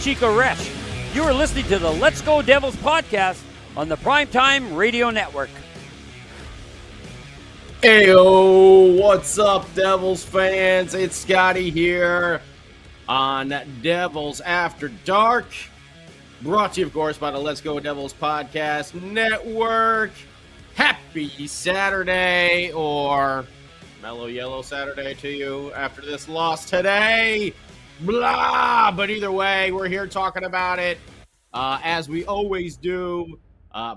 Chico Resch. You are listening to the Let's Go Devils podcast on the Primetime Radio Network. Heyo, what's up, Devils fans? It's Scotty here on Devils After Dark. Brought to you, of course, by the Let's Go Devils podcast network. Happy Saturday, or mellow yellow Saturday to you after this loss today. Blah, but either way, we're here talking about it as we always do.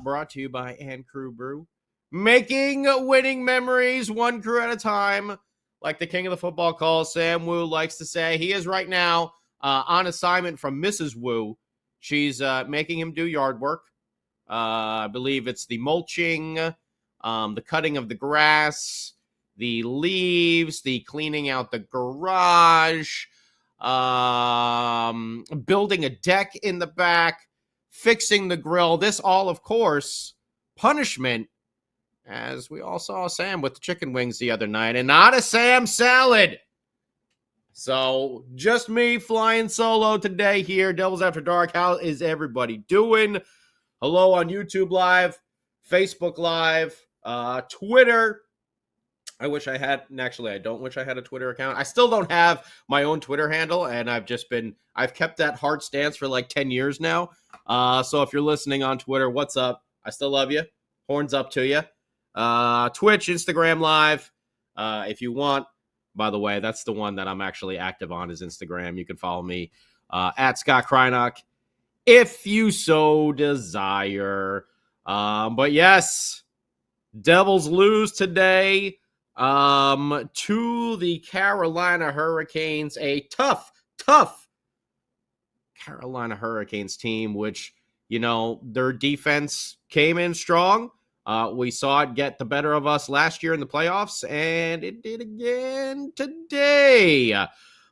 Brought to you by And Crew Brew. Making winning memories one crew at a time, like the king of the football call, Sam Wu, likes to say. He is right now on assignment from Mrs. Wu. She's making him do yard work. I believe it's the mulching, the cutting of the grass, the leaves, the cleaning out the garage, building a deck in the back, fixing the grill. This all, of course, punishment, as we all saw Sam with the chicken wings the other night, and not a Sam salad. So just me flying solo today here, Devils After Dark. How is everybody doing? Hello on YouTube Live, Facebook Live, Twitter. I wish I had, and actually I don't wish I had a Twitter account. I still don't have my own Twitter handle, and I've kept that hard stance for like 10 years now. So if you're listening on Twitter, what's up? I still love you. Horns up to you. Twitch, Instagram Live, if you want. By the way, that's the one that I'm actually active on, is Instagram. You can follow me at Scott Krynock if you so desire. But yes, Devils lose today to the Carolina Hurricanes, a tough Carolina Hurricanes team, which, you know, their defense came in strong. We saw it get the better of us last year in the playoffs, and it did again today.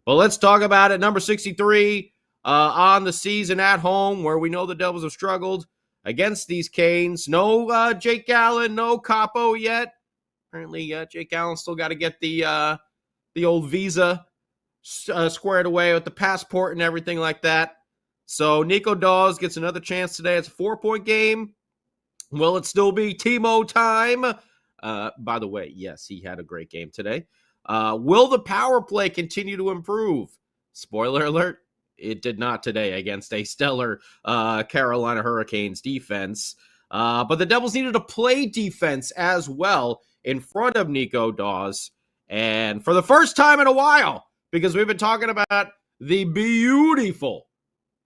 But let's talk about it. Number 63 on the season at home, where we know the Devils have struggled against these Canes. No Jake Allen, no Capo yet. Apparently, Jake Allen still got to get the old visa squared away with the passport and everything like that. So Nico Dawes gets another chance today. It's a 4-point game. Will it still be Timo time? By the way, yes, he had a great game today. Will the power play continue to improve? Spoiler alert, it did not today against a stellar Carolina Hurricanes defense. But the Devils needed to play defense as well in front of Nico Dawes. And for the first time in a while, because we've been talking about the beautiful,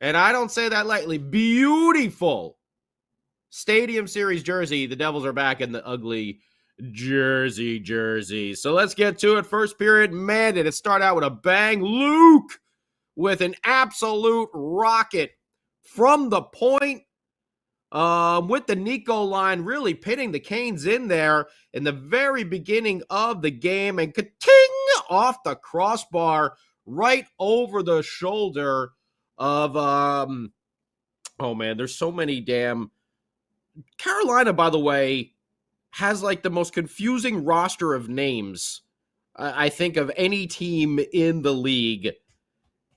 and I don't say that lightly, beautiful Stadium Series jersey, the Devils are back in the ugly jersey. So let's get to it. First period, man, did it start out with a bang. Luke with an absolute rocket from the point, with the Nico line really pitting the Canes in there in the very beginning of the game, and ka-ting off the crossbar right over the shoulder of, oh man, there's so many damn. Carolina, by the way, has like the most confusing roster of names, I think, of any team in the league.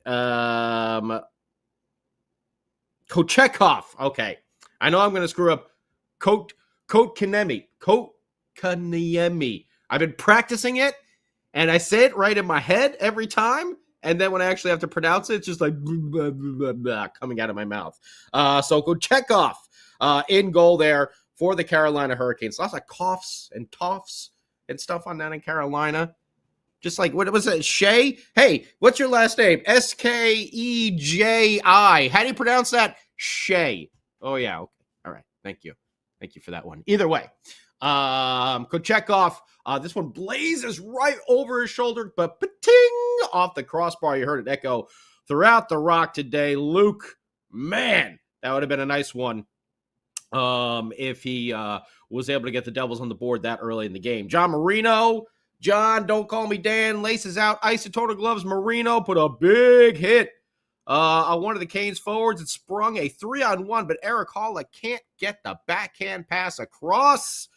Kochekov. Okay. I know I'm going to screw up. Kotkaniemi. I've been practicing it, and I say it right in my head every time. And then when I actually have to pronounce it, it's just like blah, blah, blah, coming out of my mouth. So Kochekov in goal there for the Carolina Hurricanes. Lots of coughs and toffs and stuff on that in Carolina. Just like, what was it? Shea? Hey, what's your last name? Skeji. How do you pronounce that? Shea. Oh, yeah. Okay. All right. Thank you. Thank you for that one. Either way, Kochekov, this one blazes right over his shoulder, but pa-ting off the crossbar. You heard it echo throughout the rock today. Luke, man, that would have been a nice one if he was able to get the Devils on the board that early in the game. John Marino, don't call me Dan, laces out isotoner gloves. Marino put a big hit on one of the Canes forwards. It sprung a 3-on-1, but Eric Halla can't get the backhand pass across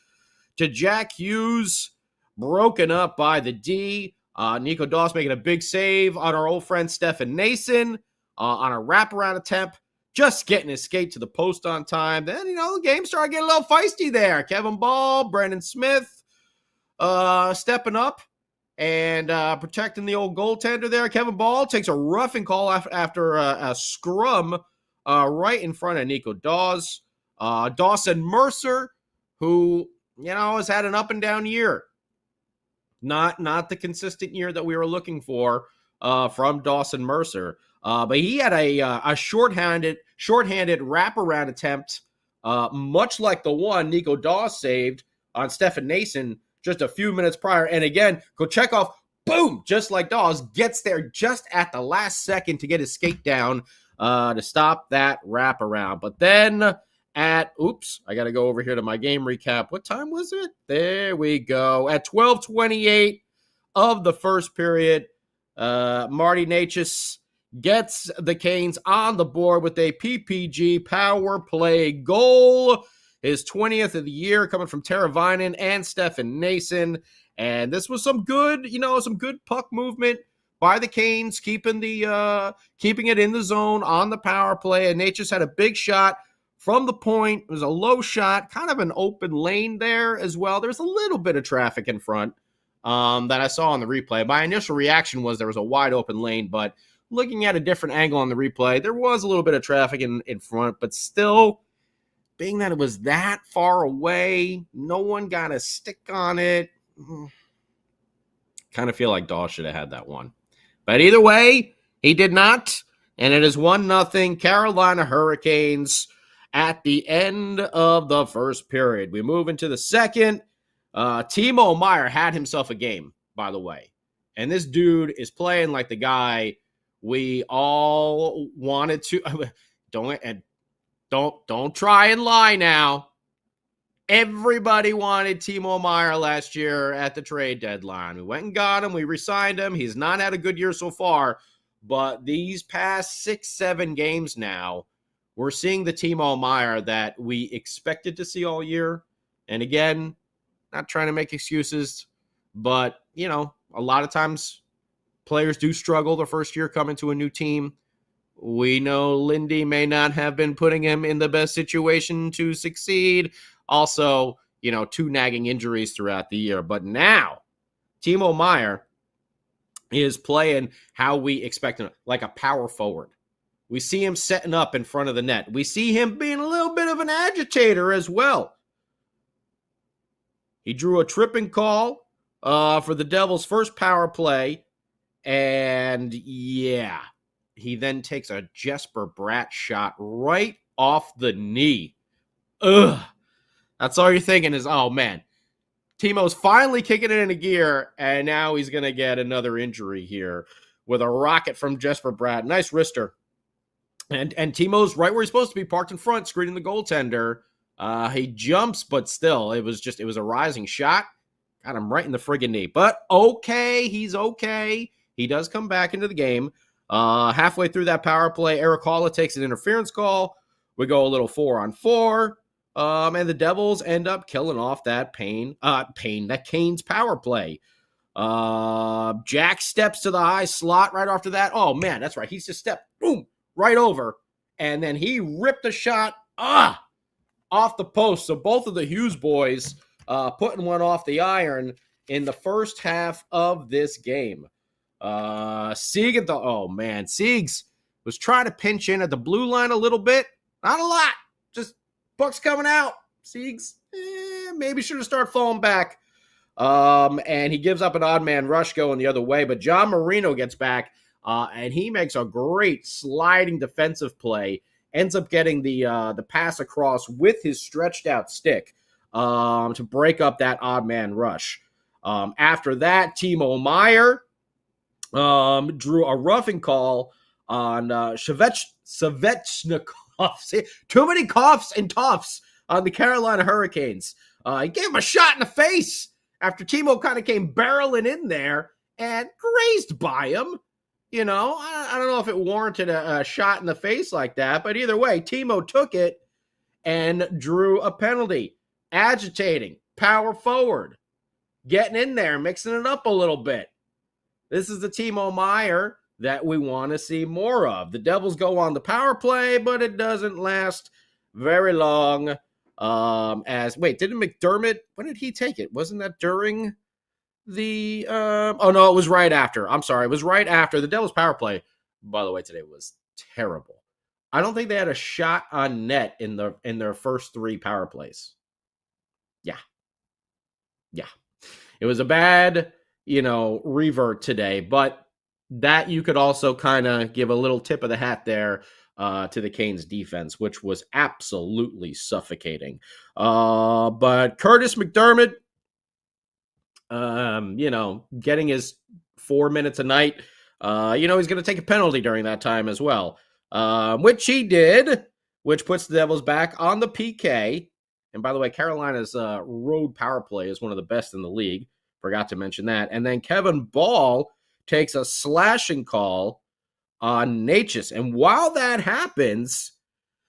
to Jack Hughes. Broken up by the D. Nico Dawes making a big save on our old friend Stefan Nason. on a wraparound attempt, just getting his skate to the post on time. Then, the game started getting a little feisty there. Kevin Ball, Brandon Smith stepping up and protecting the old goaltender there. Kevin Ball takes a roughing call after a scrum right in front of Nico Dawes. Dawson Mercer, who, has had an up and down year. Not the consistent year that we were looking for from Dawson Mercer. But he had a shorthanded wraparound attempt, much like the one Nico Dawes saved on Stefan Nason just a few minutes prior. And again, Kochetkov, boom, just like Dawes, gets there just at the last second to get his skate down to stop that wraparound. But then I got to go over here to my game recap. What time was it? There we go. At 12:28 of the first period, Marty Necas gets the Canes on the board with a PPG power play goal. His 20th of the year, coming from Teravainen and Stefan Nason. And this was some good puck movement by the Canes, keeping it in the zone on the power play. And Necas had a big shot from the point. It was a low shot, kind of an open lane there as well. There's a little bit of traffic in front that I saw on the replay. My initial reaction was there was a wide open lane, but looking at a different angle on the replay, there was a little bit of traffic in front, but still, being that it was that far away, no one got a stick on it. Kind of feel like Dawes should have had that one. But either way, he did not, and it is 1-0 Carolina Hurricanes at the end of the first period. We move into the second. Timo Meier had himself a game, by the way. And this dude is playing like the guy we all wanted to. Don't try and lie now. Everybody wanted Timo Meier last year at the trade deadline. We went and got him. We re-signed him. He's not had a good year so far. But these past 6-7 games now, we're seeing the Timo Meier that we expected to see all year. And again, not trying to make excuses, but, a lot of times players do struggle the first year coming to a new team. We know Lindy may not have been putting him in the best situation to succeed. Also, 2 nagging injuries throughout the year. But now, Timo Meier is playing how we expect him, like a power forward. We see him setting up in front of the net. We see him being a little bit of an agitator as well. He drew a tripping call for the Devils' first power play. And yeah, he then takes a Jesper Bratt shot right off the knee. Ugh. That's all you're thinking is, oh man, Timo's finally kicking it into gear, and now he's going to get another injury here with a rocket from Jesper Bratt. Nice wrister. And Timo's right where he's supposed to be, parked in front, screening the goaltender. He jumps, but still, it was a rising shot. Got him right in the friggin' knee. But okay, he's okay. He does come back into the game. Halfway through that power play, Eric Halla takes an interference call. We go a little 4-on-4. And the Devils end up killing off that Canes power play. Jack steps to the high slot right after that. Oh, man, that's right. He's just stepped, boom, right over. And then he ripped a shot off the post. So both of the Hughes boys putting one off the iron in the first half of this game. Siegs was trying to pinch in at the blue line a little bit. Not a lot. Just puck's coming out. Siegs maybe should have started falling back. And he gives up an odd man rush going the other way. But John Marino gets back, and he makes a great sliding defensive play. Ends up getting the pass across with his stretched out stick to break up that odd man rush. After that, Timo Meier drew a roughing call on Svechnikov. Too many coughs and toughs on the Carolina Hurricanes. He gave him a shot in the face after Timo kind of came barreling in there and grazed by him. I don't know if it warranted a shot in the face like that, but either way, Timo took it and drew a penalty. Agitating, power forward, getting in there, mixing it up a little bit. This is the Timo Meier that we want to see more of. The Devils go on the power play, but it doesn't last very long. Didn't McDermott, when did he take it? Wasn't that during the oh no, it was right after. I'm sorry, it was right after. The Devils power play, by the way, today was terrible. I don't think they had a shot on net in their first 3 power plays. Yeah. It was a bad, revert today, but that you could also kind of give a little tip of the hat there to the Canes defense, which was absolutely suffocating. But Curtis McDermott, getting his 4 minutes a night, he's going to take a penalty during that time as well, which he did, which puts the Devils back on the PK. And by the way, Carolina's road power play is one of the best in the league. Forgot to mention that. And then Kevin Ball takes a slashing call on Natchez. And while that happens,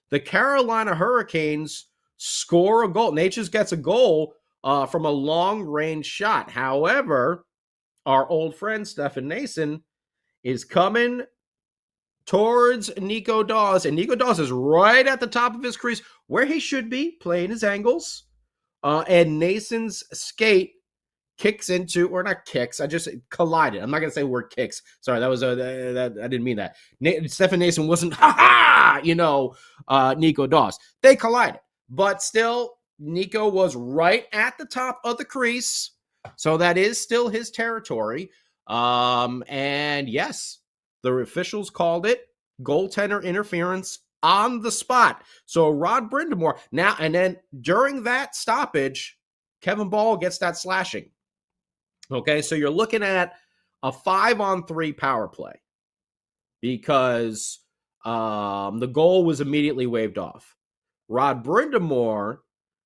the Carolina Hurricanes score a goal. Natchez gets a goal from a long-range shot. However, our old friend Stefan Nason is coming towards Nico Daws, and Nico Daws is right at the top of his crease where he should be, playing his angles. And Nason's skate kicks into, or not kicks, I just collided. I'm not going to say the word kicks. Sorry, that was I didn't mean that. Stefan Nason wasn't, Nico Daws. They collided. But still, Nico was right at the top of the crease. So that is still his territory. And yes, the officials called it goaltender interference on the spot. So Rod Brind'Amour now, and then during that stoppage, Kevin Ball gets that slashing. Okay, so you're looking at a 5-on-3 power play because the goal was immediately waved off. Rod Brind'Amour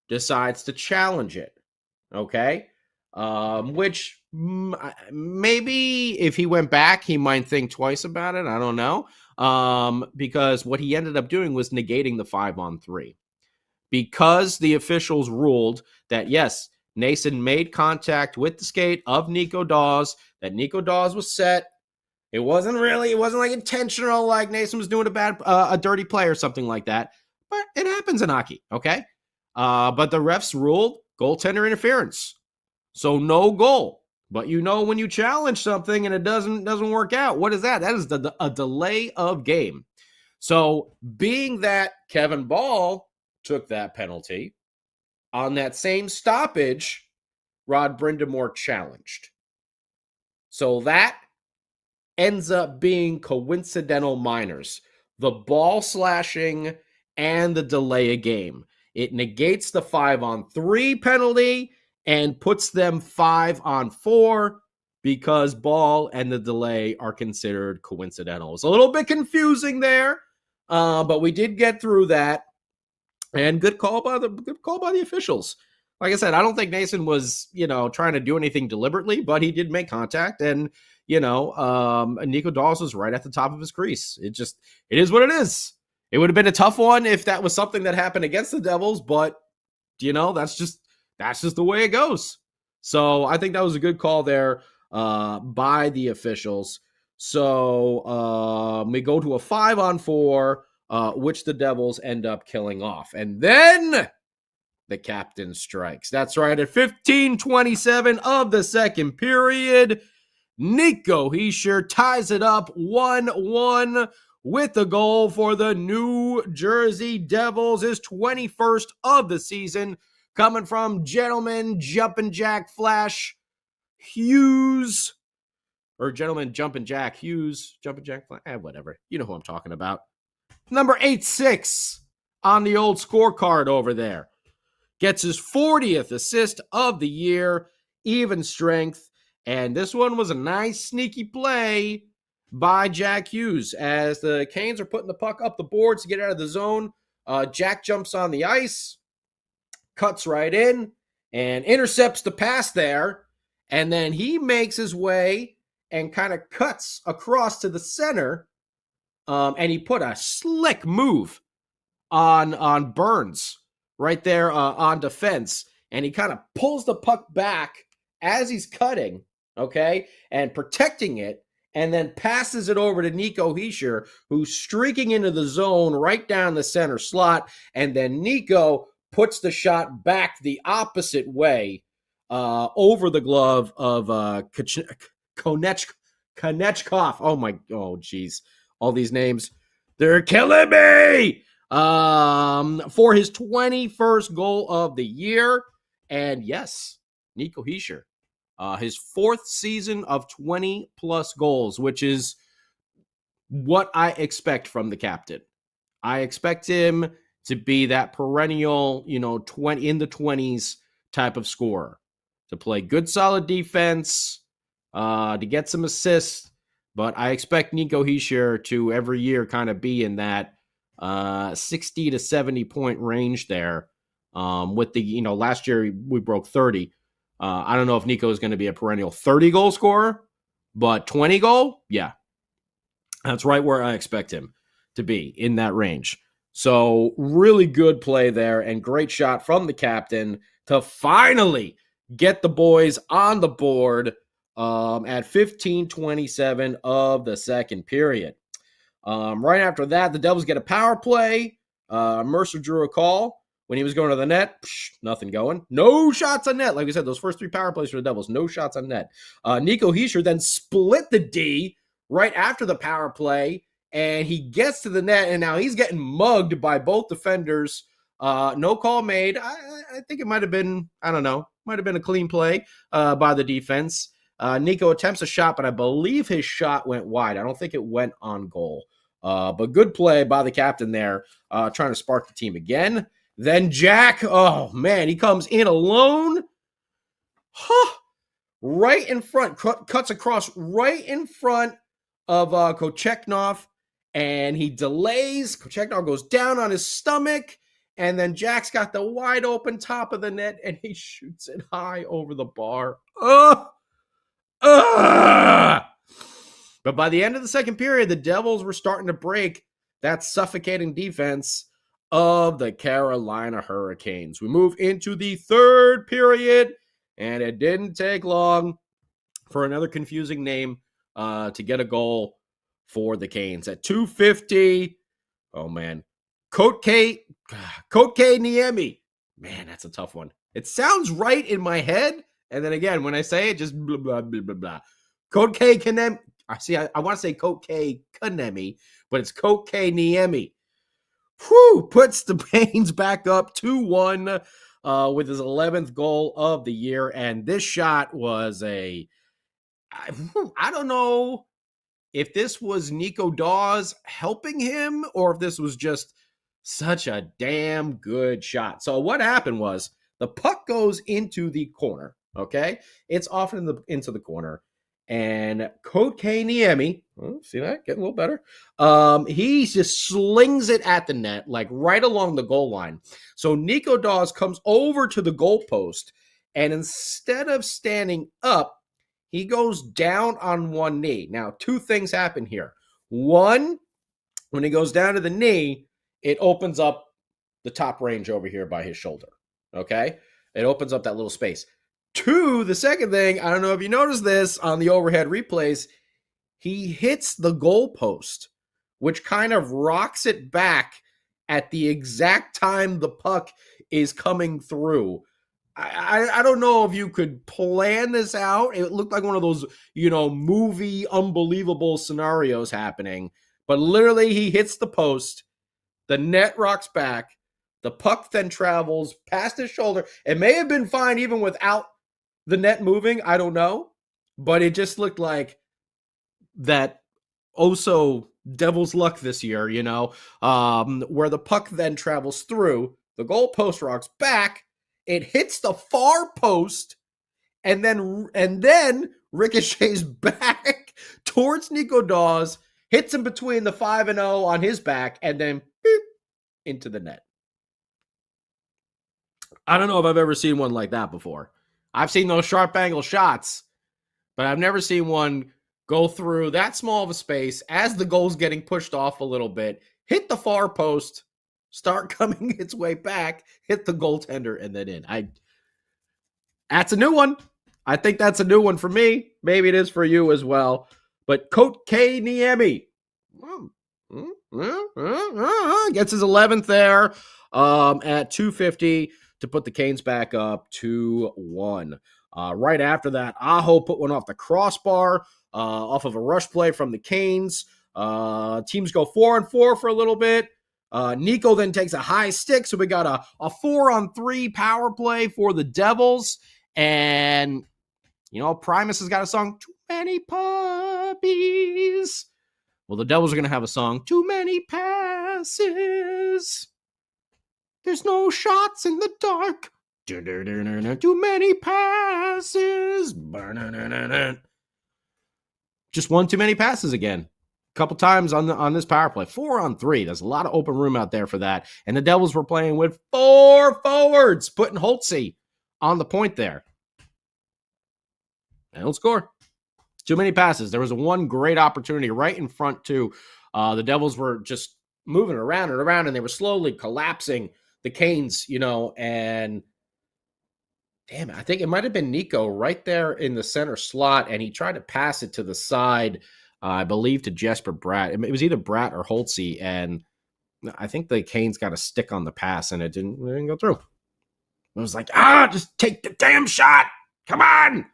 decides to challenge it. Okay, which maybe if he went back, he might think twice about it. I don't know. Because what he ended up doing was negating the 5-on-3. Because the officials ruled that, yes, Nason made contact with the skate of Nico Daws, that Nico Daws was set. It wasn't like intentional, like Nason was doing a dirty play or something like that. But it happens in hockey, okay? But the refs ruled goaltender interference. So no goal. But when you challenge something and it doesn't work out, what is that? That is a delay of game. So being that Kevin Ball took that penalty, on that same stoppage, Rod Brind'Amour challenged. So that ends up being coincidental minors. The ball slashing and the delay of game. It negates the 5-on-3 penalty and puts them 5-on-4 because ball and the delay are considered coincidental. It's a little bit confusing there, but we did get through that. And good call by the officials. Like I said, I don't think Nason was, trying to do anything deliberately, but he did make contact, and Nico Daws was right at the top of his crease. It is what it is. It would have been a tough one if that was something that happened against the Devils, but that's just the way it goes. So I think that was a good call there by the officials. So we go to a 5-on-4. Which the Devils end up killing off. And then the captain strikes. That's right. At 15:27 of the second period, Nico Hischier ties it up 1-1 with the goal for the New Jersey Devils, his 21st of the season, coming from Gentleman Jumpin' Jack Flash Hughes. Or Gentleman Jumpin' Jack Hughes. Jumpin' Jack Flash. Whatever. You know who I'm talking about. Number 86 on the old scorecard over there. Gets his 40th assist of the year, even strength. And this one was a nice sneaky play by Jack Hughes. As the Canes are putting the puck up the boards to get out of the zone, Jack jumps on the ice, cuts right in, and intercepts the pass there. And then he makes his way and kind of cuts across to the center. And he put a slick move on Burns right there on defense. And he kind of pulls the puck back as he's cutting, okay, and protecting it. and then passes it over to Nico Hischier, who's streaking into the zone right down the center slot. And then Nico puts the shot back the opposite way over the glove of Konechkov. Oh, geez. All these names, they're killing me! For his 21st goal of the year. And yes, Nico Hischier. His fourth season of 20-plus goals, which is what I expect from the captain. I expect him to be that perennial, 20 in the 20s type of scorer, to play good, solid defense, to get some assists. But I expect Nico Hischier to every year kind of be in that 60 to 70 point range there. With the, last year we broke 30. I don't know if Nico is going to be a perennial 30 goal scorer, but 20 goal, yeah. That's right where I expect him to be, in that range. So really good play there and great shot from the captain to finally get the boys on the board at 15:27 of the second period. Right after that, the Devils get a power play. Mercer drew a call. When he was going to the net, nothing going. No shots on net. Like we said, those first three power plays for the Devils, no shots on net. Nico Hischier then split the D right after the power play, and he gets to the net, and now he's getting mugged by both defenders. No call made. I think it might have been, I don't know, might have been a clean play by the defense. Nico attempts a shot, but I believe his shot went wide. I don't think it went on goal. But good play by the captain there, trying to spark the team again. Then Jack, oh man, he comes in alone. Right in front, cuts across right in front of Kocheknov, and he delays. Kocheknov goes down on his stomach, and then Jack's got the wide open top of the net, and he shoots it high over the bar. But by the end of the second period, the Devils were starting to break that suffocating defense of the Carolina Hurricanes. We move into the third period, and it didn't take long for another confusing name to get a goal for the Canes. At 2:50, oh man, Kotkay Niemi. Man, that's a tough one. It sounds right in my head, and then again, when I say it, just blah, blah, blah, blah, blah. Kotkay Kanemi. I want to say Kotkay Kanemi, but it's Kotkay Niemi. Puts the Pains back up 2-1 with his 11th goal of the year. And this shot was I don't know if this was Nico Dawes helping him or if this was just such a damn good shot. So what happened was the puck goes into the corner, okay? It's off into the corner. And Kotkay Niemi, see that? Getting a little better. He just slings it at the net, like right along the goal line. So Nico Dawes comes over to the goalpost, and instead of standing up, he goes down on one knee. Now, two things happen here. One, when he goes down to the knee, it opens up the top range over here by his shoulder, okay? It opens up that little space. Two, the second thing, I don't know if you noticed this on the overhead replays, he hits the goalpost, which kind of rocks it back at the exact time the puck is coming through. I don't know if you could plan this out. It looked like one of those, movie unbelievable scenarios happening. But literally, he hits the post, the net rocks back, the puck then travels past his shoulder. It may have been fine even without the net moving, I don't know, but it just looked like that so devil's luck this year, where the puck then travels through, the goal post rocks back, it hits the far post, and then ricochets back towards Nico Dawes, hits him between the 5 and 0 on his back, and then beep, into the net. I don't know if I've ever seen one like that before. I've seen those sharp angle shots, but I've never seen one go through that small of a space as the goal's getting pushed off a little bit, hit the far post, start coming its way back, hit the goaltender, and then in. That's a new one. I think that's a new one for me. Maybe it is for you as well. But Kotkaniemi gets his 11th there at 2:50 to put the Canes back up 2-1. Right after that, Aho put one off the crossbar off of a rush play from the Canes. Teams go 4-4 for a little bit. Nico then takes a high stick, so we got a 4-on-3 power play for the Devils. And, Primus has got a song, Too Many Puppies. Well, the Devils are going to have a song, Too Many Passes. There's no shots in the dark. Too many passes. Just one too many passes again. A couple times on this power play. 4-on-3. There's a lot of open room out there for that. And the Devils were playing with 4 forwards, putting Holtzy on the point there. They don't score. Too many passes. There was one great opportunity right in front, too. The Devils were just moving around and around, and they were slowly collapsing the Canes, and damn it, I think it might have been Nico right there in the center slot, and he tried to pass it to the side, I believe to Jesper Bratt. It was either Bratt or Holtzy, and I think the Canes got a stick on the pass, and it didn't go through. It was like, just take the damn shot. Come on.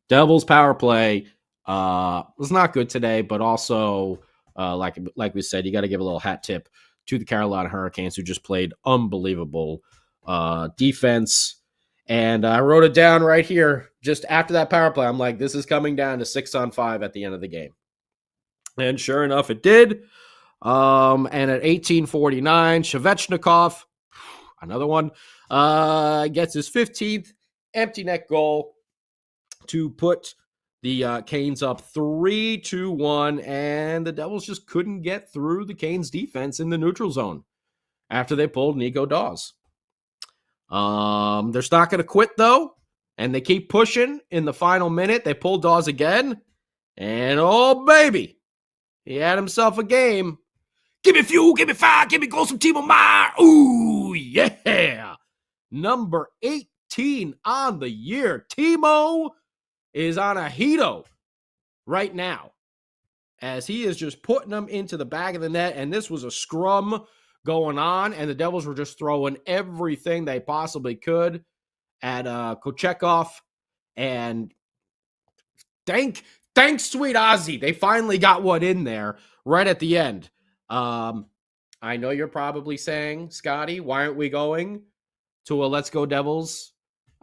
Devils power play was not good today, but also, like we said, you got to give a little hat tip to the Carolina Hurricanes, who just played unbelievable defense. And I wrote it down right here. Just after that power play, I'm like, this is coming down to 6-on-5 at the end of the game. And sure enough, it did. And at 18:49, Shevchnikov, another one, gets his 15th empty net goal to put the Canes up 3-1, and the Devils just couldn't get through the Canes defense in the neutral zone after they pulled Nico Dawes. They're not going to quit, though, and they keep pushing in the final minute. They pull Dawes again, and oh, baby, he had himself a game. Give me fuel, give me fire, give me goals from Timo Meier. Ooh, yeah. Number 18 on the year. Timo is on a heato right now as he is just putting them into the back of the net, and this was a scrum going on, and the Devils were just throwing everything they possibly could at Kochekov, and thanks sweet Ozzy, they finally got one in there right at the end. I know you're probably saying, Scotty, why aren't we going to a Let's Go Devils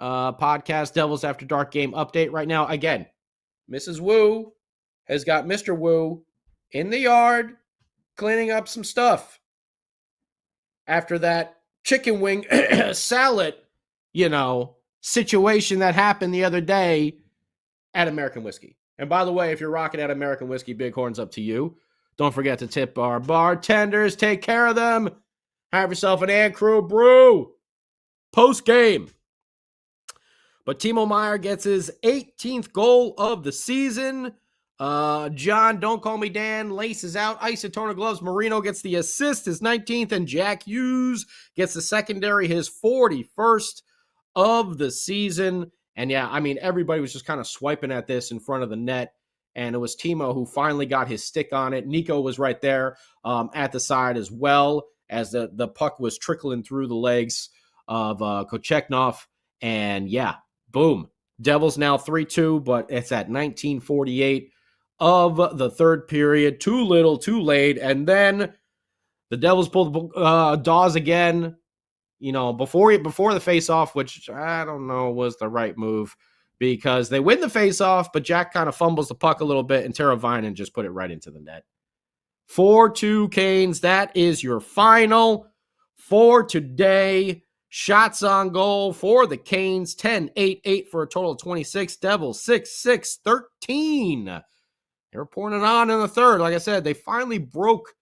podcast, Devils After Dark game update right now? Again, Mrs. Wu has got Mr. Wu in the yard cleaning up some stuff after that chicken wing salad, situation that happened the other day at American Whiskey. And by the way, if you're rocking at American Whiskey, big horns up to you. Don't forget to tip our bartenders. Take care of them. Have yourself an Ann Crew brew post game. But Timo Meier gets his 18th goal of the season. John, Don't Call Me Dan, laces out. Isotona gloves. Marino gets the assist, his 19th. And Jack Hughes gets the secondary, his 41st of the season. And yeah, everybody was just kind of swiping at this in front of the net. And it was Timo who finally got his stick on it. Nico was right there at the side as well as the puck was trickling through the legs of Kochekov. And yeah, boom. Devils now 3-2, but it's at 19:48 of the third period. Too little, too late. And then the Devils pulled Dawes again, before the face-off, which I don't know was the right move because they win the face-off, but Jack kind of fumbles the puck a little bit, and Teravainen just put it right into the net. 4-2 Canes. That is your final for today. Shots on goal for the Canes, 10-8-8 for a total of 26. Devils, 6-6-13. They were pouring it on in the third. Like I said, they finally broke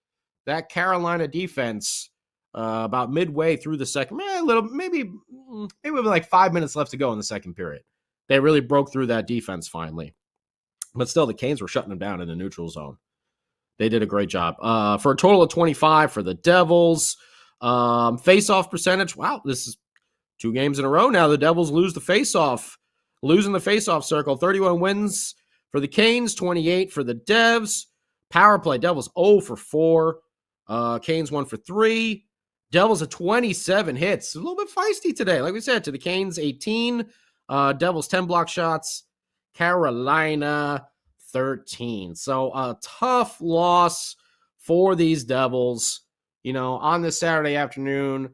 that Carolina defense about midway through the second. Maybe with like 5 minutes left to go in the second period. They really broke through that defense finally. But still, the Canes were shutting them down in the neutral zone. They did a great job. For a total of 25 for the Devils. Face-off percentage. Wow, this is 2 games in a row now. The Devils losing the face-off circle. 31 wins for the Canes, 28 for the Devs. Power play, Devils 0 for 4. Canes 1 for 3. Devils at 27 hits. A little bit feisty today. Like we said, to the Canes, 18. Devils, 10 block shots. Carolina, 13. So a tough loss for these Devils. You know, on this Saturday afternoon,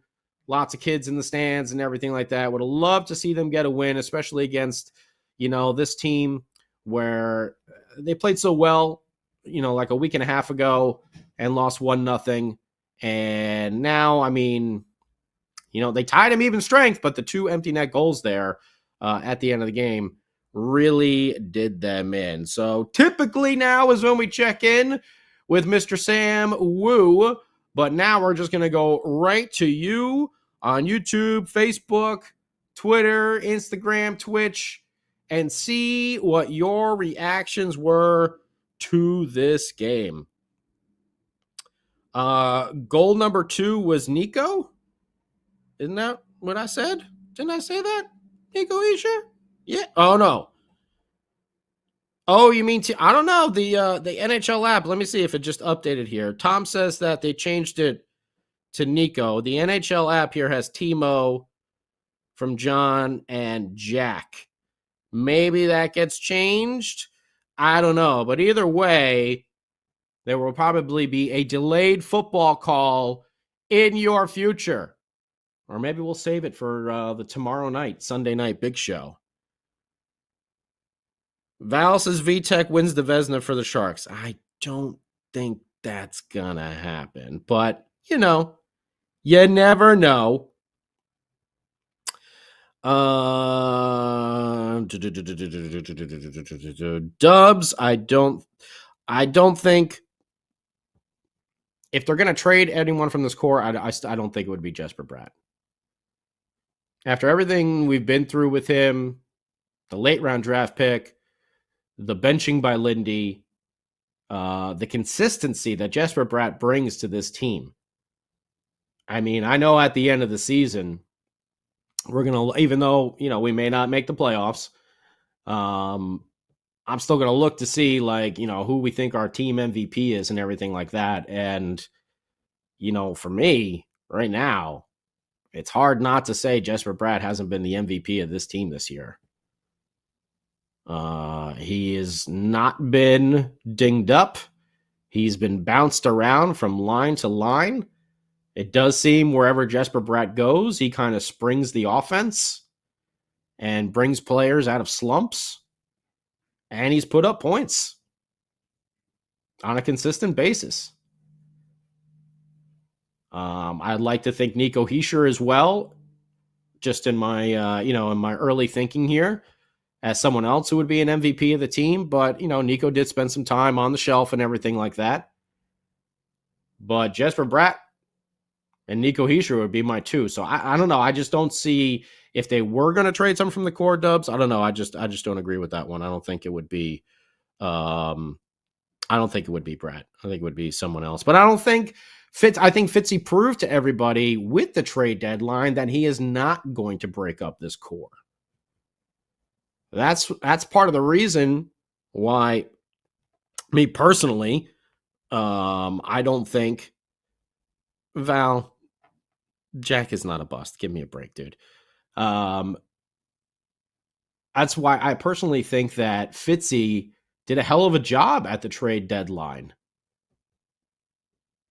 lots of kids in the stands and everything like that. Would have loved to see them get a win, especially against, you know, this team where they played so well, you know, like a week and a half ago and lost 1-0. And now, I mean, you know, they tied him even strength, but the 2 empty net goals there at the end of the game really did them in. So typically now is when we check in with Mr. Sam Wu, but now we're just going to go right to you on YouTube, Facebook, Twitter, Instagram, Twitch, and see what your reactions were to this game. Goal number 2 was Nico. Isn't that what I said? Didn't I say that? Nico Hischier? Yeah. Oh, no. Oh, you mean I don't know. The NHL app. Let me see if it just updated here. Tom says that they changed it to Nico. The NHL app here has Timo from John and Jack. Maybe that gets changed. I don't know. But either way, there will probably be a delayed football call in your future. Or maybe we'll save it for the tomorrow night, Sunday night big show. Val says VTech wins the Vezina for the Sharks. I don't think that's going to happen. But, you know, you never know. Dubs, I don't think if they're going to trade anyone from this core, I don't think it would be Jesper Bratt. After everything we've been through with him, the late round draft pick, the benching by Lindy, the consistency that Jesper Bratt brings to this team. I mean, I know at the end of the season, we're going to, even though, you know, we may not make the playoffs, I'm still going to look to see, like, you know, who we think our team MVP is and everything like that. And, you know, for me right now, it's hard not to say Jesper Bratt hasn't been the MVP of this team this year. He has not been dinged up. He's been bounced around from line to line. It does seem wherever Jesper Bratt goes, he kind of springs the offense and brings players out of slumps. And he's put up points on a consistent basis. I'd like to think Nico Hischier as well, just in my, in my early thinking here, as someone else who would be an MVP of the team. But, you know, Nico did spend some time on the shelf and everything like that. But Jesper Bratt and Nico Hischier would be my 2. So I don't know. I just don't see, if they were going to trade someone from the core, Dubs, I don't know. I just don't agree with that one. I don't think it would be, I don't think it would be Bratt. I think it would be someone else. But I don't think I think Fitzy proved to everybody with the trade deadline that he is not going to break up this core. That's part of the reason why, me personally, I don't think Val, Jack is not a bust. Give me a break, dude. That's why I personally think that Fitzy did a hell of a job at the trade deadline.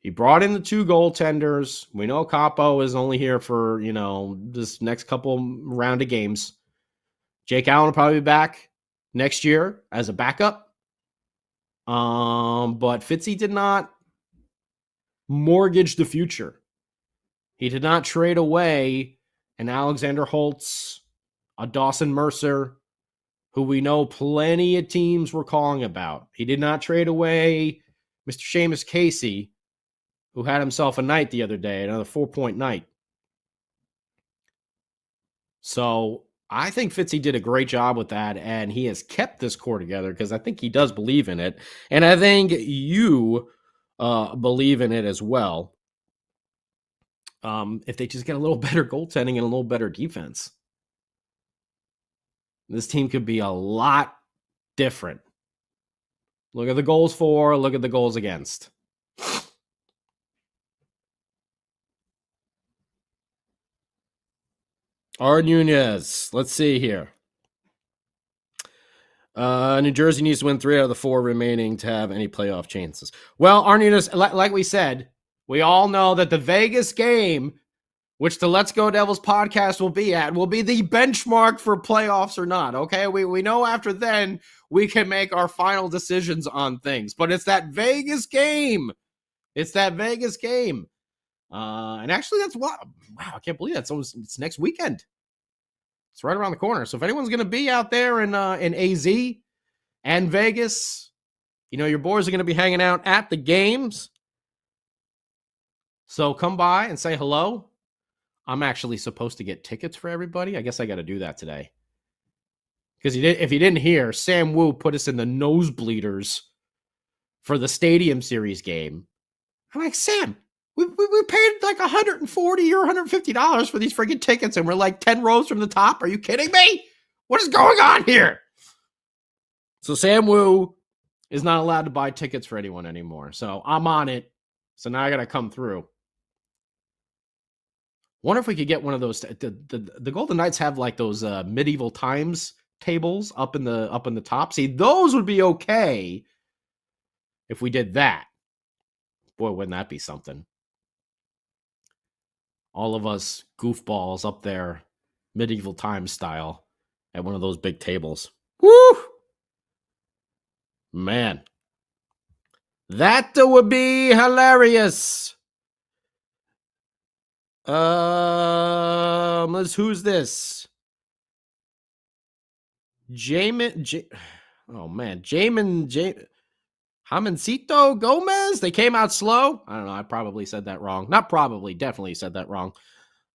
He brought in the 2 goaltenders. We know Capo is only here for, you know, this next couple round of games. Jake Allen will probably be back next year as a backup. But Fitzy did not mortgage the future. He did not trade away an Alexander Holtz, a Dawson Mercer, who we know plenty of teams were calling about. He did not trade away Mr. Seamus Casey, who had himself a night the other day, another 4-point night. So I think Fitzy did a great job with that, and he has kept this core together because I think he does believe in it. And I think you believe in it as well. If they just get a little better goaltending and a little better defense, this team could be a lot different Look at the goals for, look at the goals against. Art Nunez. Let's see here. New Jersey needs to win 3 out of the 4 remaining to have any playoff chances. Well, Art Nunez, like we said, we all know that the Vegas game, which the Let's Go Devils podcast will be the benchmark for playoffs or not, okay? We know after then we can make our final decisions on things, but it's that Vegas game. It's that Vegas game. And actually, that's what, wow, I can't believe that. So it's next weekend. It's right around the corner. So if anyone's going to be out there in AZ and Vegas, you know, your boys are going to be hanging out at the games. So come by and say hello. I'm actually supposed to get tickets for everybody. I guess I got to do that today. Because if you didn't hear, Sam Wu put us in the nosebleeders for the Stadium Series game. I'm like, Sam, we paid like $140 or $150 for these freaking tickets, and we're like 10 rows from the top. Are you kidding me? What is going on here? So Sam Wu is not allowed to buy tickets for anyone anymore. So I'm on it. So now I got to come through. Wonder if we could get one of those. The Golden Knights have like those medieval times tables up in the top. See, those would be okay if we did that. Boy, wouldn't that be something? All of us goofballs up there, medieval times style, at one of those big tables. Woo! Man. That would be hilarious. Who's this? Jamoncito Gomez. They came out slow. I don't know. I probably said that wrong. Not probably, definitely said that wrong.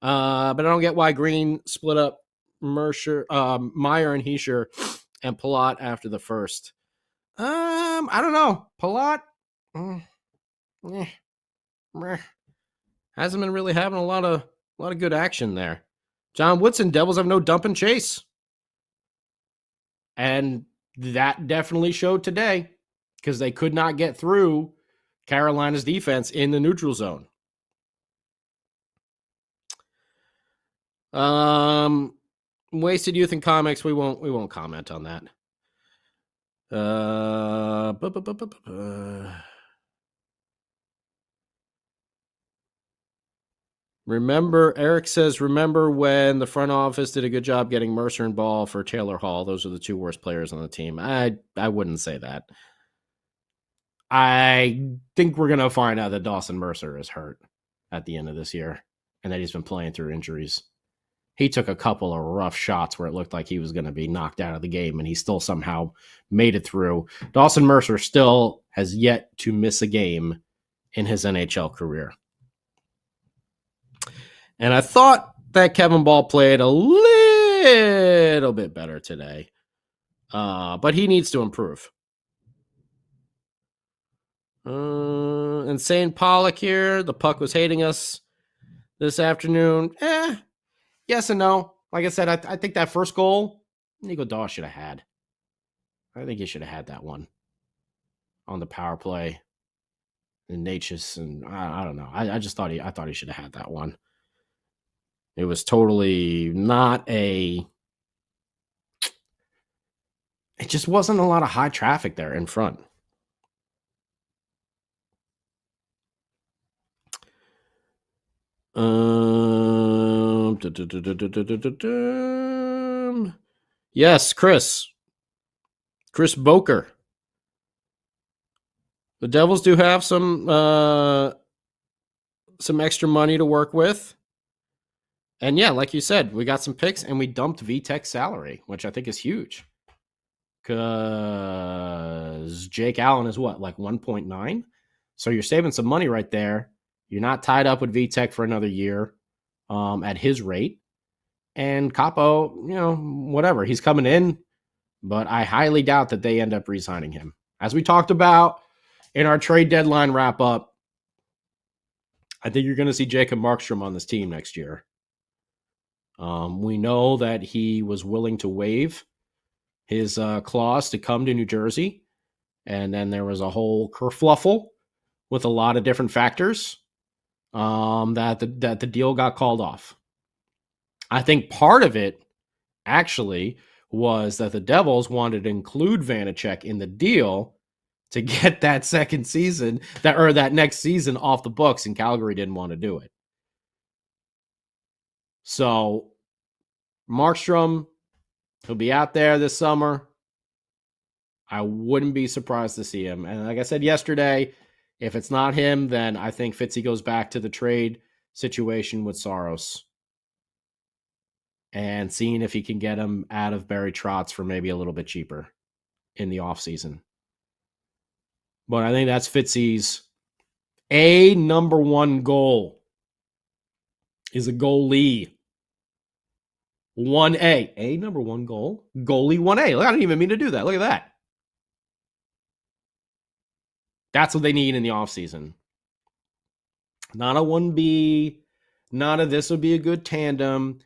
But I don't get why Green split up Meyer and Heischer and Palat after the first. I don't know. Palat hasn't been really having a lot of good action there. John Woodson, Devils have no dump and chase. And that definitely showed today because they could not get through Carolina's defense in the neutral zone. Wasted youth in comics. We won't comment on that. Eric says, remember when the front office did a good job getting Mercer and Ball for Taylor Hall? Those are the 2 worst players on the team. I wouldn't say that. I think we're going to find out that Dawson Mercer is hurt at the end of this year and that he's been playing through injuries. He took a couple of rough shots where it looked like he was going to be knocked out of the game, and he still somehow made it through. Dawson Mercer still has yet to miss a game in his NHL career. And I thought that Kevin Ball played a little bit better today, but he needs to improve. Insane Pollock here. The puck was hating us this afternoon. Yes and no. Like I said, I think that first goal, Nico Daw should have had. I think he should have had that one on the power play. And Natchez, and I don't know. I just thought he should have had that one. It was totally not it just wasn't a lot of high traffic there in front. Yes, Chris Boker. The Devils do have some extra money to work with. And yeah, like you said, we got some picks and we dumped VTech's salary, which I think is huge. Because Jake Allen is what, like 1.9? So you're saving some money right there. You're not tied up with VTech for another year at his rate. And Capo, whatever. He's coming in, but I highly doubt that they end up re-signing him. As we talked about in our trade deadline wrap-up, I think you're going to see Jacob Markstrom on this team next year. We know that he was willing to waive his clause to come to New Jersey. And then there was a whole kerfluffle with a lot of different factors that the deal got called off. I think part of it actually was that the Devils wanted to include Vanacek in the deal to get that second season that next season off the books, and Calgary didn't want to do it. So Markstrom, he'll be out there this summer. I wouldn't be surprised to see him. And like I said yesterday, if it's not him, then I think Fitzy goes back to the trade situation with Saros and seeing if he can get him out of Barry Trotz for maybe a little bit cheaper in the offseason. But I think that's Fitzy's number one goal is a goalie. 1A. Number one goal. Goalie 1A. I didn't even mean to do that. Look at that. That's what they need in the offseason. Not a 1B. Not a this would be a good tandem.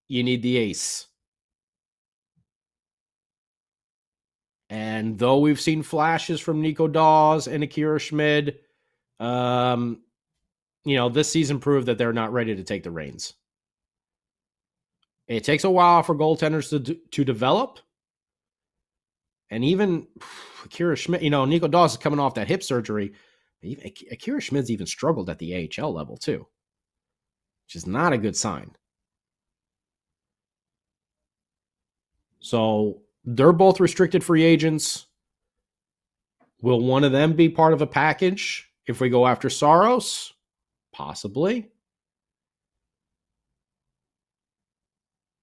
You need the ace. And though we've seen flashes from Nico Dawes and Akira Schmid, this season proved that they're not ready to take the reins. It takes a while for goaltenders to develop. And even Akira Schmid, Nico Dawes is coming off that hip surgery. Akira Schmid's even struggled at the AHL level too, which is not a good sign. So they're both restricted free agents. Will one of them be part of a package if we go after Saros? Possibly.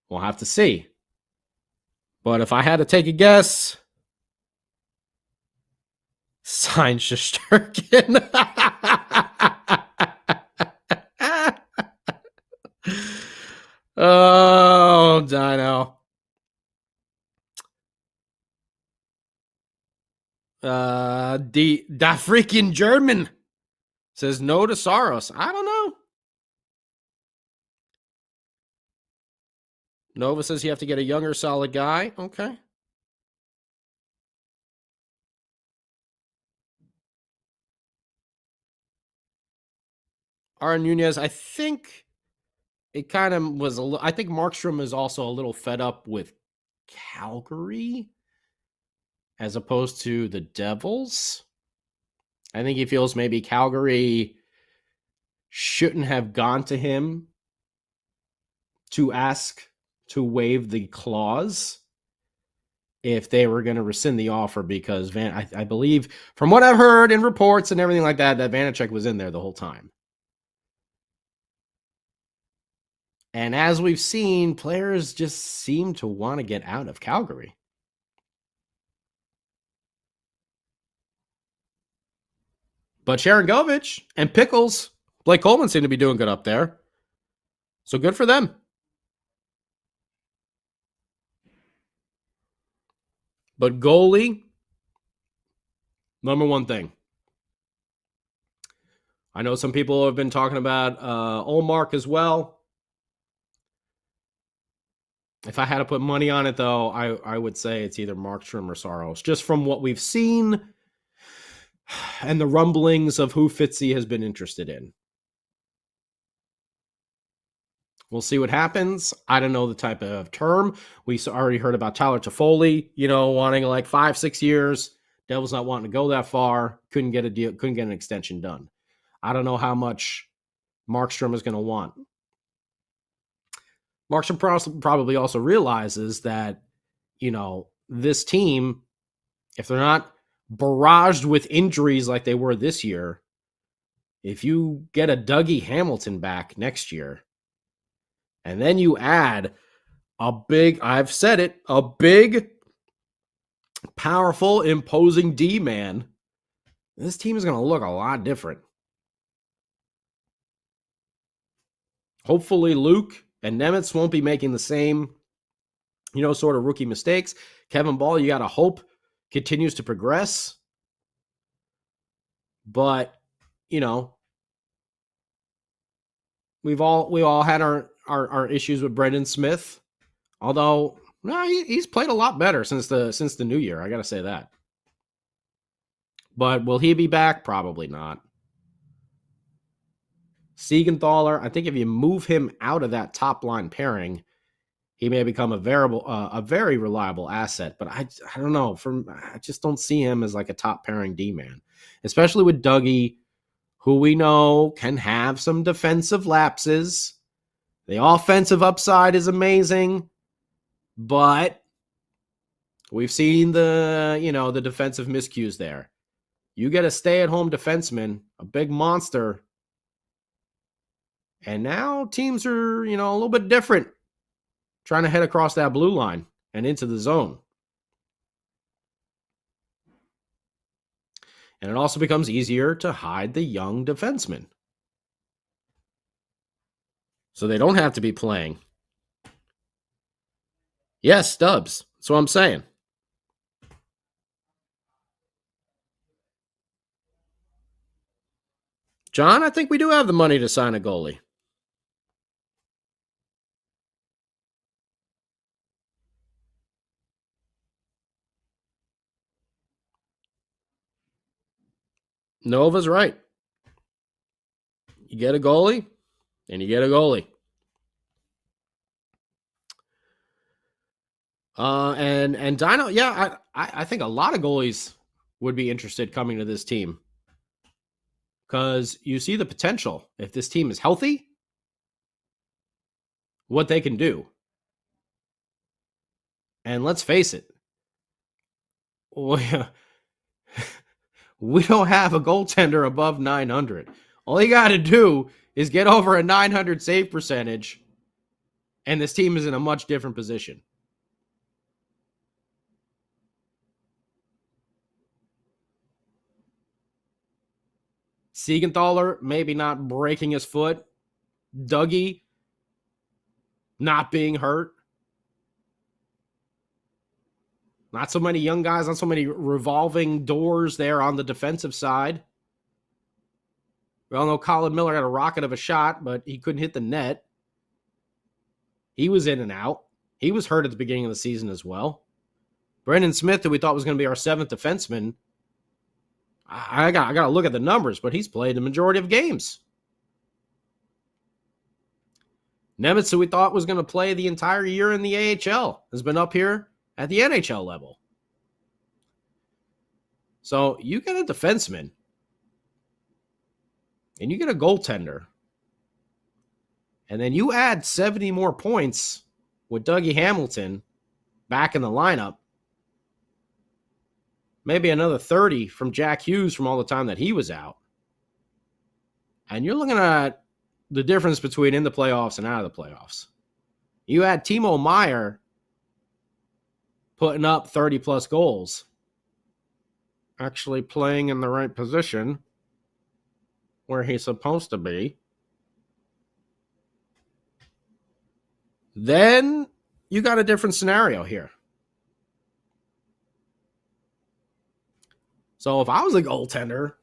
We'll have to see. But if I had to take a guess, sign Shesterkin. Oh, Dino. Da freaking German says no to Saros. I don't know. Nova says you have to get a younger, solid guy. Okay. Aaron Nunez, I think it kind of was I think Markstrom is also a little fed up with Calgary as opposed to the Devils. I think he feels maybe Calgary shouldn't have gone to him to ask to waive the clause if they were going to rescind the offer, because I believe, from what I've heard in reports and everything like that Vanacek was in there the whole time. And as we've seen, players just seem to want to get out of Calgary. But Sharangovich and Pickles, Blake Coleman seem to be doing good up there. So good for them. But goalie, number one thing. I know some people have been talking about Olmark as well. If I had to put money on it, though, I would say it's either Markstrom or Saros, just from what we've seen and the rumblings of who Fitzy has been interested in. We'll see what happens. I don't know the type of term. We already heard about Tyler Toffoli, wanting like 5-6 years. Devils not wanting to go that far. Couldn't get a deal. Couldn't get an extension done. I don't know how much Markstrom is going to want. Markstrom probably also realizes that, this team, if they're not barraged with injuries like they were this year, if you get a Dougie Hamilton back next year, and then you add a big, powerful, imposing D-man, this team is going to look a lot different. Hopefully Luke and Nemitz won't be making the same, sort of rookie mistakes. Kevin Ball, you got to hope, continues to progress. But, we all had our issues with Brendan Smith. Although, he's played a lot better since the new year. I got to say that. But will he be back? Probably not. Siegenthaler, I think if you move him out of that top line pairing, he may become a very reliable asset. But I don't know. I just don't see him as like a top pairing D man, especially with Dougie, who we know can have some defensive lapses. The offensive upside is amazing, but we've seen the defensive miscues there. You get a stay-at-home defenseman, a big monster, and now teams are, a little bit different, trying to head across that blue line and into the zone. And it also becomes easier to hide the young defensemen, so they don't have to be playing. Yes, Stubbs. That's what I'm saying. John, I think we do have the money to sign a goalie. Nova's right. You get a goalie, and you get a goalie. And Dino, yeah, I think a lot of goalies would be interested coming to this team because you see the potential. If this team is healthy, what they can do. And let's face it, we don't have a goaltender above 900. All you got to do is get over a 900 save percentage, and this team is in a much different position. Siegenthaler maybe not breaking his foot. Dougie not being hurt. Not so many young guys, not so many revolving doors there on the defensive side. We all know Colin Miller had a rocket of a shot, but he couldn't hit the net. He was in and out. He was hurt at the beginning of the season as well. Brendan Smith, who we thought was going to be our seventh defenseman, I got to look at the numbers, but he's played the majority of games. Nemitz, who we thought was going to play the entire year in the AHL, has been up here at the NHL level. So you get a defenseman and you get a goaltender, and then you add 70 more points with Dougie Hamilton back in the lineup. Maybe another 30 from Jack Hughes from all the time that he was out. And you're looking at the difference between in the playoffs and out of the playoffs. You had Timo Meier putting up 30-plus goals, actually playing in the right position where he's supposed to be. Then you got a different scenario here. So if I was a goaltender,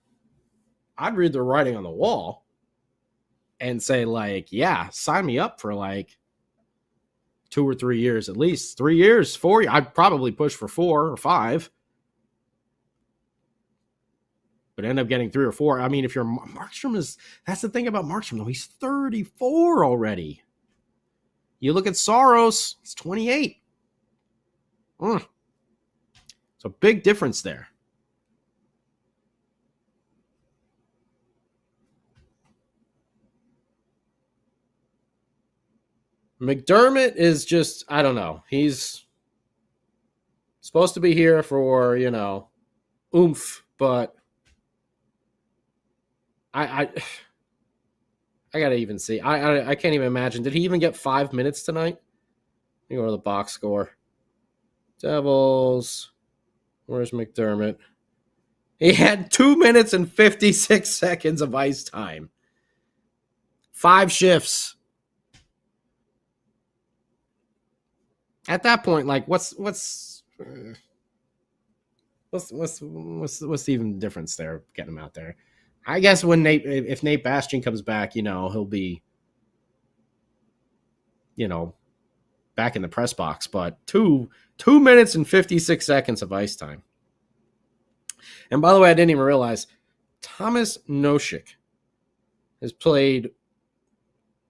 I'd read the writing on the wall and say, like, yeah, sign me up for like 2 or 3 years at least. 3 years, 4 years. I'd probably push for 4 or 5. But end up getting 3 or 4. I mean, if you're Markstrom that's the thing about Markstrom, though. He's 34 already. You look at Saros, he's 28. It's a big difference there. McDermott is just, I don't know. He's supposed to be here for, oomph, but I gotta even see. I can't even imagine. Did he even get 5 minutes tonight? Let me go to the box score. Devils. Where's McDermott? He had 2 minutes and 56 seconds of ice time. 5 shifts. At that point, like, what's the even difference there? Getting him out there. I guess if Nate Bastian comes back, he'll be, back in the press box. But 2 minutes and 56 seconds of ice time. And by the way, I didn't even realize Thomas Noshik has played,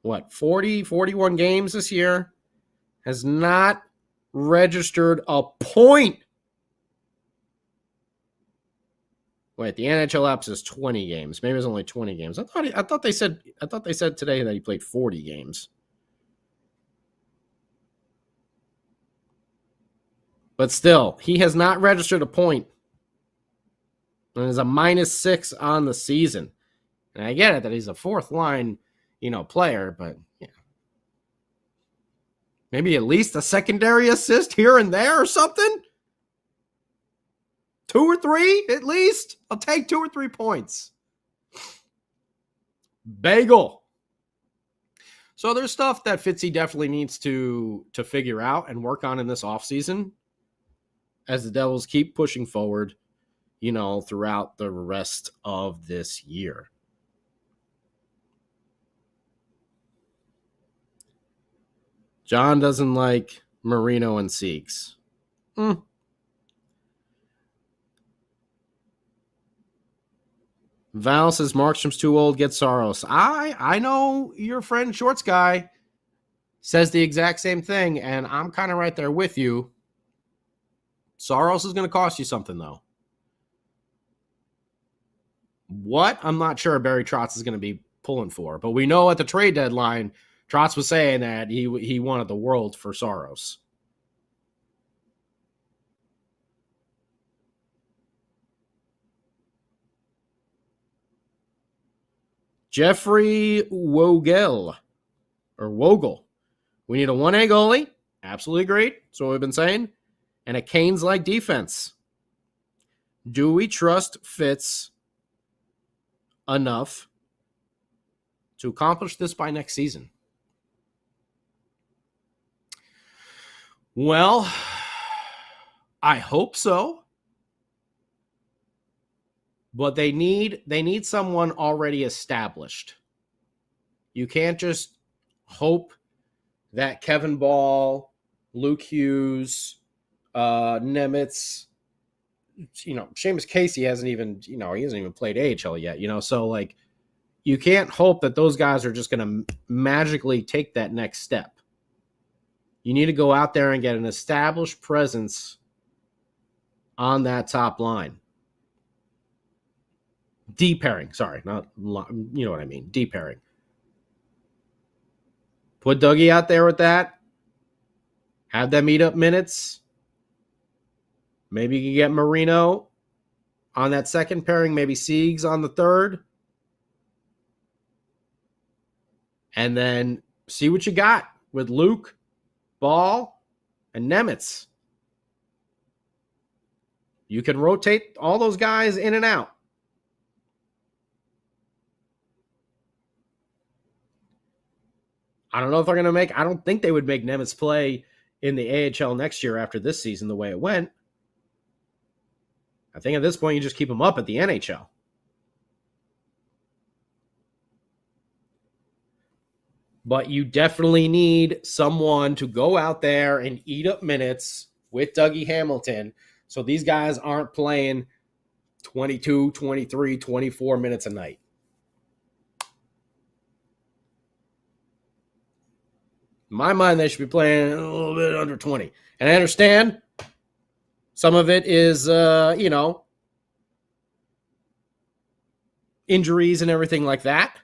41 games this year, has not registered a point. Wait, the NHL app says 20 games. Maybe it was only 20 games. I thought they said today that he played 40 games. But still, he has not registered a point. And is a -6 on the season. And I get it that he's a fourth line, player, but yeah. Maybe at least a secondary assist here and there or something. 2 or 3 at least. I'll take 2 or 3 points. Bagel. So there's stuff that Fitzy definitely needs to figure out and work on in this offseason as the Devils keep pushing forward, throughout the rest of this year. John doesn't like Marino and Siegs. Val says Markstrom's too old, get Saros. I know your friend Shorts Guy says the exact same thing, and I'm kind of right there with you. Saros is going to cost you something, though. What? I'm not sure Barry Trotz is going to be pulling for, but we know at the trade deadline, Trotz was saying that he wanted the world for Saros. Jeffrey Wogel. We need a 1A goalie. Absolutely great. That's what we've been saying. And a Canes-like defense. Do we trust Fitz enough to accomplish this by next season? Well, I hope so. But they need someone already established. You can't just hope that Kevin Ball, Luke Hughes, Nemitz, Seamus Casey hasn't even played AHL yet, so you can't hope that those guys are just going to magically take that next step. You need to go out there and get an established presence on that top line. D pairing, sorry, not, you know what I mean, D pairing. Put Dougie out there with that. Have them eat up minutes. Maybe you can get Marino on that second pairing, maybe Siegs on the third. And then see what you got with Luke, Ball, and Nemitz. You can rotate all those guys in and out. I don't know if they're going to I don't think they would make Nemitz play in the AHL next year after this season the way it went. I think at this point you just keep him up at the NHL. But you definitely need someone to go out there and eat up minutes with Dougie Hamilton so these guys aren't playing 22, 23, 24 minutes a night. In my mind, they should be playing a little bit under 20. And I understand some of it is, injuries and everything like that.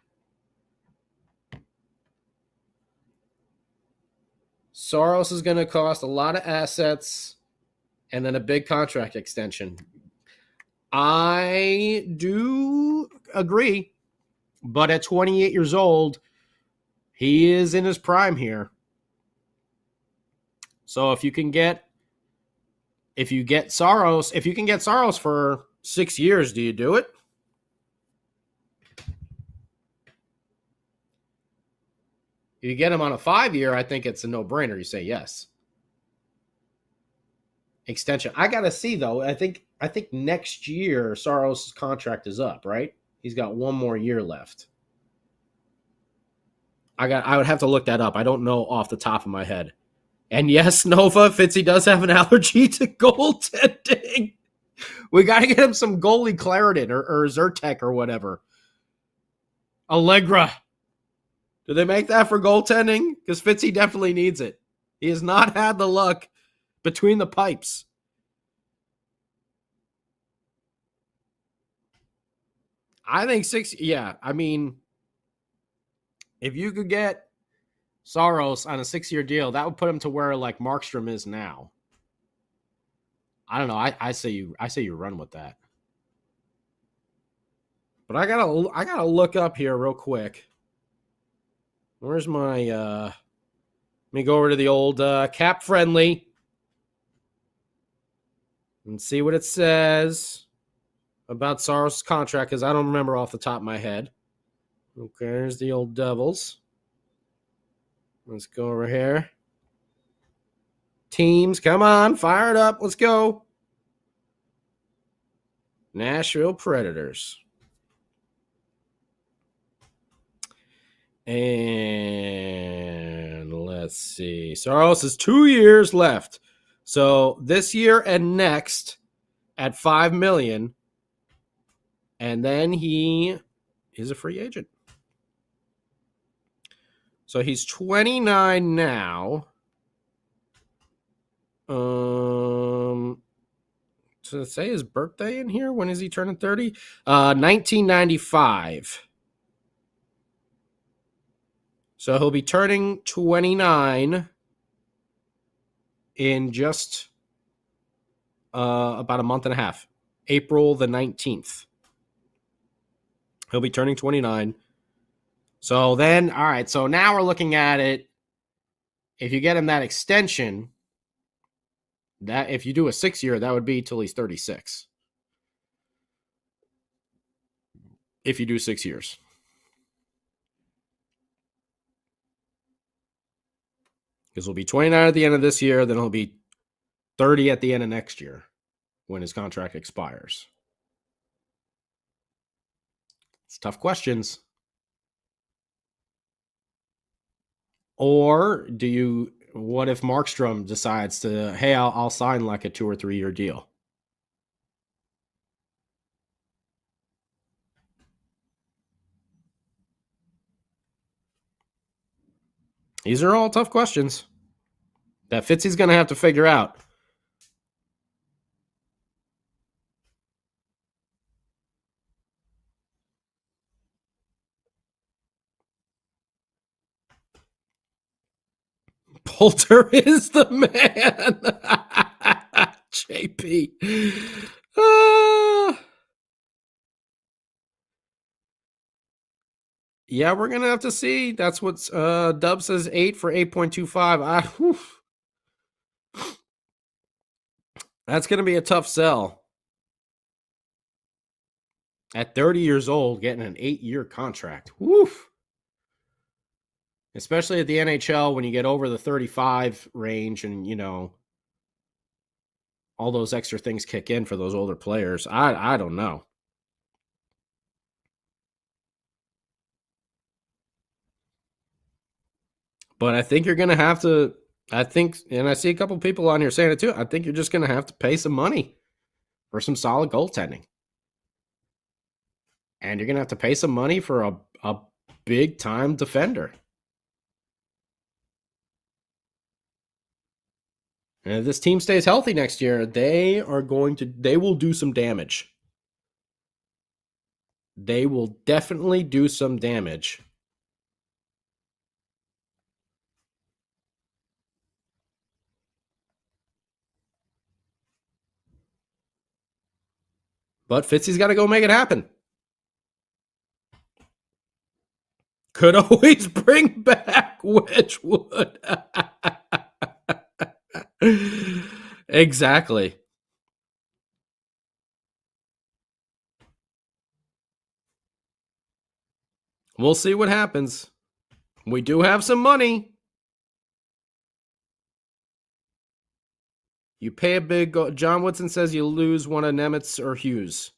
Saros is going to cost a lot of assets and then a big contract extension. I do agree, but at 28 years old, he is in his prime here. So if you can get Saros for 6 years, do you do it? If you get him on a 5-year, I think it's a no-brainer. You say yes. Extension. I gotta see though. I think next year Saros' contract is up, right? He's got one more year left. I would have to look that up. I don't know off the top of my head. And yes, Nova, Fitzy does have an allergy to goaltending. We got to get him some goalie Clarendon or Zyrtec or whatever. Allegra. Do they make that for goaltending? Because Fitzy definitely needs it. He has not had the luck between the pipes. I think 6, yeah. I mean, if you could get Saros on a 6-year deal, that would put him to where like Markstrom is now. I don't know. I say you run with that. But I gotta look up here real quick. Where's my let me go over to the old Cap Friendly and see what it says about Saros' contract, because I don't remember off the top of my head. Okay, there's the old Devils. Let's go over here. Teams, come on, fire it up. Let's go. Nashville Predators. And let's see. Saros is 2 years left. So this year and next at $5 million. And then he is a free agent. So he's 29 now. Does it say his birthday in here? When is he turning 30? 1995. So he'll be turning 29 in just about a month and a half. April the 19th. He'll be turning 29. So then, all right, so now we're looking at it. If you get him that extension, that if you do a 6-year, that would be till he's 36. If you do 6 years. Because he'll be 29 at the end of this year, then he'll be 30 at the end of next year when his contract expires. It's tough questions. Or what if Markstrom decides to, hey, I'll sign like a 2 or 3 year deal? These are all tough questions that Fitzy's going to have to figure out. Poulter is the man. JP. Yeah, we're going to have to see. That's what Dub says, 8 for 8.25. That's going to be a tough sell. At 30 years old, getting an 8-year contract. Woof. Especially at the NHL when you get over the 35 range and, all those extra things kick in for those older players. I don't know. But I think you're going to have to, and I see a couple people on here saying it too, I think you're just going to have to pay some money for some solid goaltending. And you're going to have to pay some money for a big-time defender. And if this team stays healthy next year, they will do some damage. They will definitely do some damage. But Fitzy's got to go make it happen. Could always bring back Wedgwood. Exactly. We'll see what happens. We do have some money. You pay a big... John Woodson says you lose one of Nemitz or Hughes.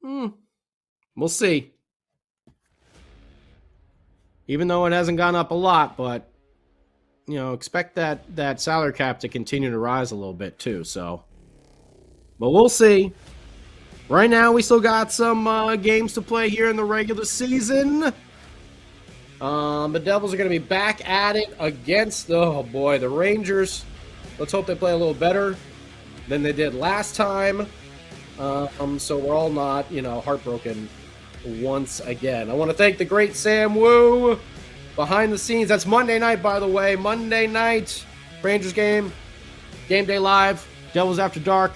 We'll see. Even though it hasn't gone up a lot, but, expect that salary cap to continue to rise a little bit too, so... But we'll see. Right now, we still got some games to play here in the regular season. The Devils are going to be back at it against, oh boy, the Rangers. Let's hope they play a little better than they did last time. So we're all not, heartbroken once again. I want to thank the great Sam Wu behind the scenes. That's Monday night, by the way. Monday night, Rangers game, Game Day Live, Devils After Dark.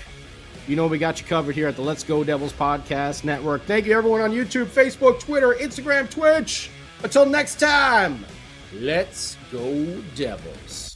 You know we got you covered here at the Let's Go Devils Podcast Network. Thank you, everyone on YouTube, Facebook, Twitter, Instagram, Twitch. Until next time, let's go Devils.